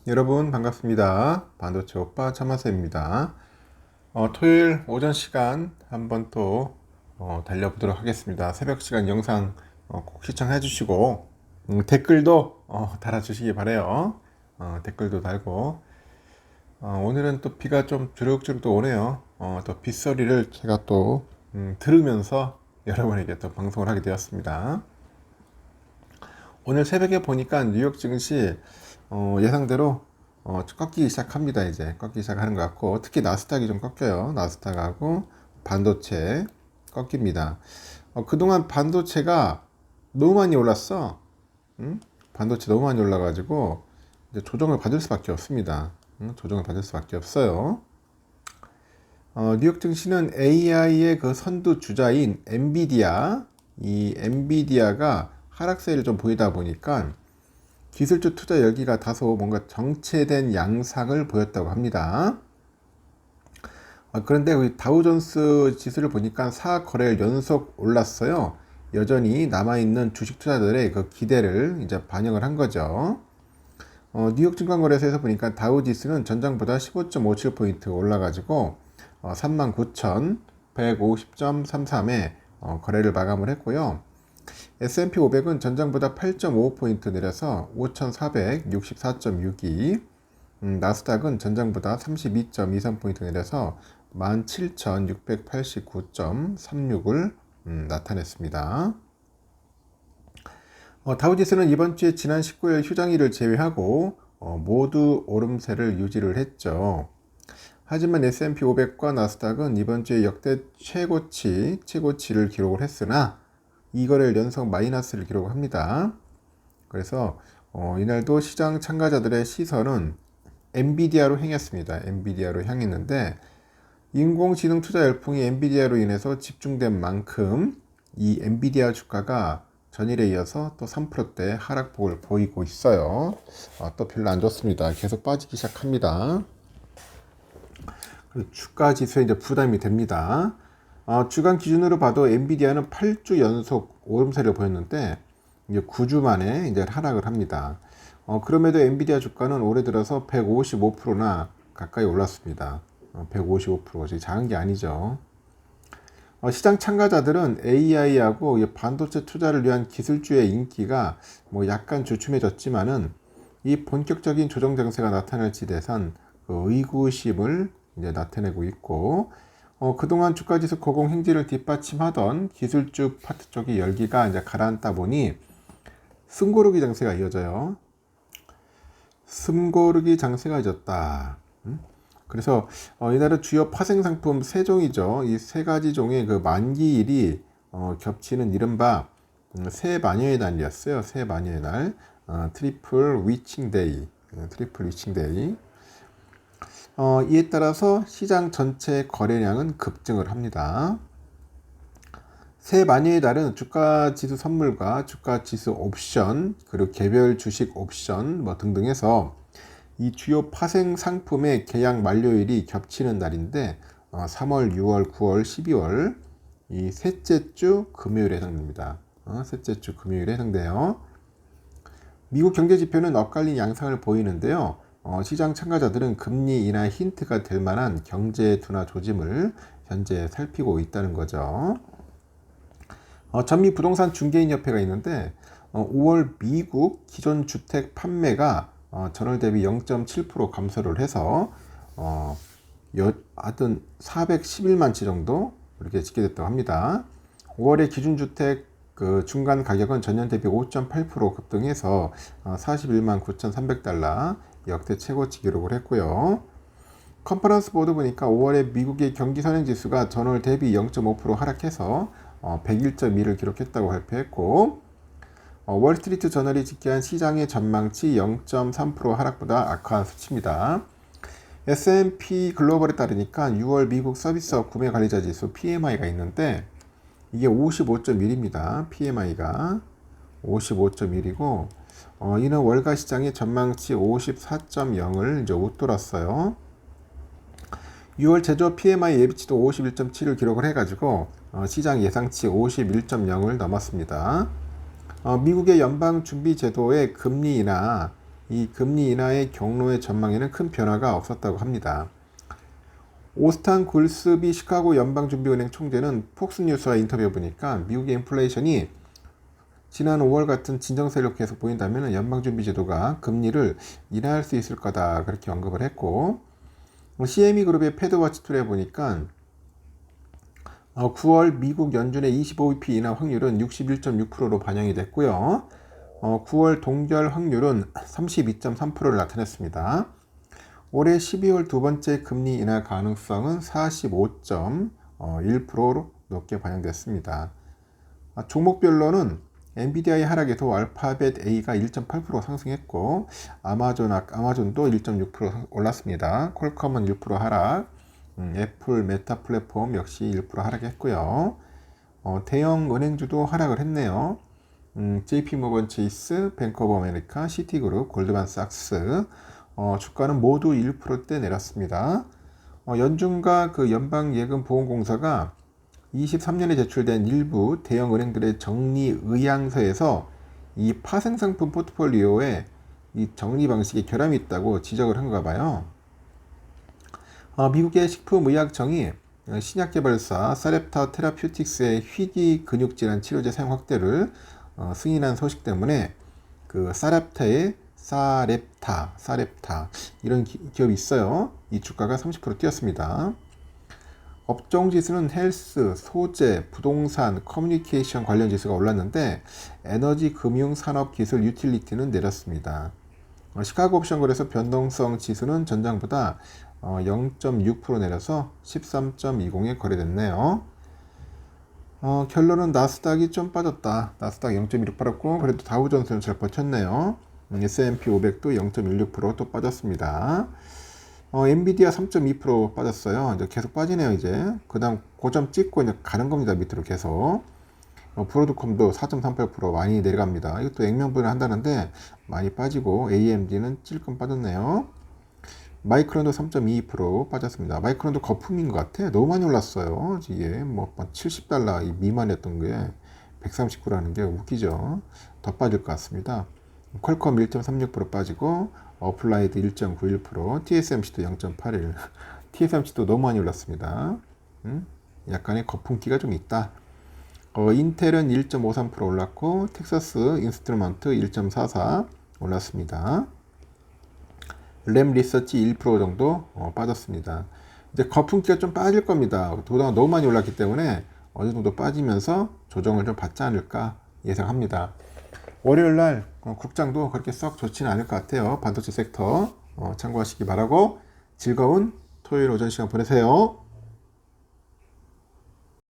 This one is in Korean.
여러분 반갑습니다. 반도체 오빠 차마세입니다. 토요일 오전 시간 한번 또 달려보도록 하겠습니다. 새벽 시간 영상 꼭 시청해 주시고 댓글도 달아주시기 바래요. 댓글도 달고 오늘은 또 비가 좀 주룩주룩 또 오네요. 또 빗소리를 제가 또 들으면서 여러분에게 또 방송을 하게 되었습니다. 오늘 새벽에 보니까 뉴욕 증시 예상대로 꺾이기 시작합니다. 이제 꺾이기 시작하는 것 같고, 특히 나스닥이 좀 꺾여요. 나스닥하고 반도체 꺾입니다. 그동안 반도체가 너무 많이 올랐어. 반도체 너무 많이 올라가지고 이제 조정을 받을 수밖에 없습니다. 조정을 받을 수밖에 없어요. 뉴욕 증시는 AI의 그 선두 주자인 엔비디아, 이 엔비디아가 하락세를 좀 보이다 보니까 기술주 투자 열기가 다소 뭔가 정체된 양상을 보였다고 합니다. 그런데 우리 다우존스 지수를 보니까 4거래일 연속 올랐어요. 여전히 남아있는 주식 투자들의 그 기대를 이제 반영을 한 거죠. 뉴욕 증권거래소에서 보니까 다우 지수는 전장보다 15.57포인트 올라가지고 39,150.33에 거래를 마감을 했고요. S&P 500은 전장보다 8.55포인트 내려서 5,464.62, 나스닥은 전장보다 32.23포인트 내려서 17,689.36을 나타냈습니다. 다우지수는 이번 주에 지난 19일 휴장일을 제외하고 모두 오름세를 유지를 했죠. 하지만 S&P 500과 나스닥은 이번 주에 역대 최고치를 기록을 했으나 이거를 연속 마이너스를 기록합니다. 그래서 이날도 시장 참가자들의 시선은 엔비디아로 향했습니다. 엔비디아로 향했는데 인공지능 투자 열풍이 엔비디아로 인해서 집중된 만큼 이 엔비디아 주가가 전일에 이어서 또 3%대 하락폭을 보이고 있어요. 또 별로 안 좋습니다. 계속 빠지기 시작합니다. 주가 지수에 이제 부담이 됩니다. 주간 기준으로 봐도 엔비디아는 8주 연속 오름세를 보였는데 이제 9주 만에 이제 하락을 합니다. 그럼에도 엔비디아 주가는 올해 들어서 155%나 가까이 올랐습니다. 155%, 작은 게 아니죠. 시장 참가자들은 AI하고 반도체 투자를 위한 기술주의 인기가 뭐 약간 주춤해졌지만은 이 본격적인 조정 장세가 나타날지 대한 그 의구심을 이제 나타내고 있고, 그동안 주가지수 고공 행진을 뒷받침하던 기술주 파트 쪽의 열기가 이제 가라앉다 보니 숨고르기 장세가 이어져요. 숨고르기 장세가 이어졌다. 그래서 이날은 주요 파생 상품 세 종이죠. 이 세 가지 종의 그 만기일이 겹치는 이른바 새 마녀의 날이었어요. 새 마녀의 날, 트리플 위칭 데이, 트리플 위칭 데이. 이에 따라서 시장 전체 거래량은 급증을 합니다. 새 마녀의 날은 주가 지수 선물과 주가 지수 옵션, 그리고 개별 주식 옵션 뭐 등등 해서 이 주요 파생 상품의 계약 만료일이 겹치는 날인데 3월, 6월, 9월, 12월 이 셋째 주 금요일에 해당됩니다. 셋째 주 금요일에 해당돼요. 미국 경제 지표는 엇갈린 양상을 보이는데요. 시장 참가자들은 금리 인하 힌트가 될 만한 경제 둔화 조짐을 현재 살피고 있다는 거죠. 전미 부동산 중개인 협회가 있는데 5월 미국 기존 주택 판매가 전월 대비 0.7% 감소를 해서 하여튼 411만 채 정도 이렇게 집계됐다고 합니다. 5월의 기준주택 그 중간 가격은 전년 대비 5.8% 급등해서 41만 9,300달러 역대 최고치 기록을 했고요. 컨퍼런스 보드 보니까 5월에 미국의 경기 선행지수가 전월 대비 0.5% 하락해서 101.2를 기록했다고 발표했고, 월스트리트 저널이 집계한 시장의 전망치 0.3% 하락보다 악화한 수치입니다. S&P 글로벌에 따르니까 6월 미국 서비스업 구매관리자 지수 PMI가 있는데 이게 55.1입니다. PMI가 55.1이고 이는 월가 시장의 전망치 54.0을 이제 웃돌았어요. 6월 제조업 PMI 예비치도 51.7을 기록을 해가지고 시장 예상치 51.0을 넘었습니다. 미국의 연방준비제도의 금리 인하 이 금리 인하의 경로의 전망에는 큰 변화가 없었다고 합니다. 오스탄 골스비 시카고 연방준비은행 총재는 폭스뉴스와 인터뷰해 보니까 미국의 인플레이션이 지난 5월 같은 진정세를 계속 보인다면 연방준비제도가 금리를 인하할 수 있을 거다 그렇게 언급을 했고, CME 그룹의 패드워치 툴에 보니까 9월 미국 연준의 25bp 인하 확률은 61.6%로 반영이 됐고요. 9월 동결 확률은 32.3%를 나타냈습니다. 올해 12월 두 번째 금리 인하 가능성은 45.1%로 높게 반영됐습니다. 종목별로는 엔비디아의 하락에도 알파벳 A가 1.8% 상승했고 아마존도 1.6% 올랐습니다. 퀄컴은 1% 하락, 애플, 메타 플랫폼 역시 1% 하락했고요. 대형 은행주도 하락을 했네요. JP모건 체이스, 뱅크 오브 아메리카, 시티그룹, 골드만삭스 주가는 모두 1%대 내렸습니다. 연준과 그 연방예금보험공사가 23년에 제출된 일부 대형 은행들의 정리 의향서에서 이 파생상품 포트폴리오에 이 정리 방식에 결함이 있다고 지적을 한가 봐요. 미국의 식품의약청이 신약개발사 사렙타 테라퓨틱스의 희귀 근육질환 치료제 사용 확대를 승인한 소식 때문에 그 사렙타 이런 기업이 있어요. 이 주가가 30% 뛰었습니다. 업종 지수는 헬스, 소재, 부동산, 커뮤니케이션 관련 지수가 올랐는데 에너지, 금융, 산업, 기술, 유틸리티는 내렸습니다. 시카고 옵션 거래소 변동성 지수는 전장보다 0.6% 내려서 13.20에 거래됐네요. 결론은 나스닥이 좀 빠졌다. 나스닥 0.16 빠졌고 그래도 다우존스는 잘 버텼네요. S&P 500도 0.16% 또 빠졌습니다. 엔비디아 3.2% 빠졌어요. 이제 계속 빠지네요, 이제. 그 다음 고점 찍고 이제 가는 겁니다, 밑으로 계속. 브로드콤도 4.38% 많이 내려갑니다. 이것도 액면분을 한다는데 많이 빠지고, AMD는 찔끔 빠졌네요. 마이크론도 3.22% 빠졌습니다. 마이크론도 거품인 것 같아. 너무 많이 올랐어요. 이게 뭐 $70 미만이었던 게 139라는 게 웃기죠. 더 빠질 것 같습니다. 퀄컴 1.36% 빠지고 어플라이드 1.91%, TSMC도 0.81. TSMC도 너무 많이 올랐습니다. 약간의 거품기가 좀 있다. 인텔은 1.53% 올랐고 텍사스 인스트루먼트 1.44 올랐습니다. 램 리서치 1% 정도 빠졌습니다. 이제 거품기가 좀 빠질 겁니다. 그동안 너무 많이 올랐기 때문에 어느 정도 빠지면서 조정을 좀 받지 않을까 예상합니다. 월요일날 국장도 그렇게 썩 좋지는 않을 것 같아요. 반도체 섹터 참고하시기 바라고 즐거운 토요일 오전 시간 보내세요.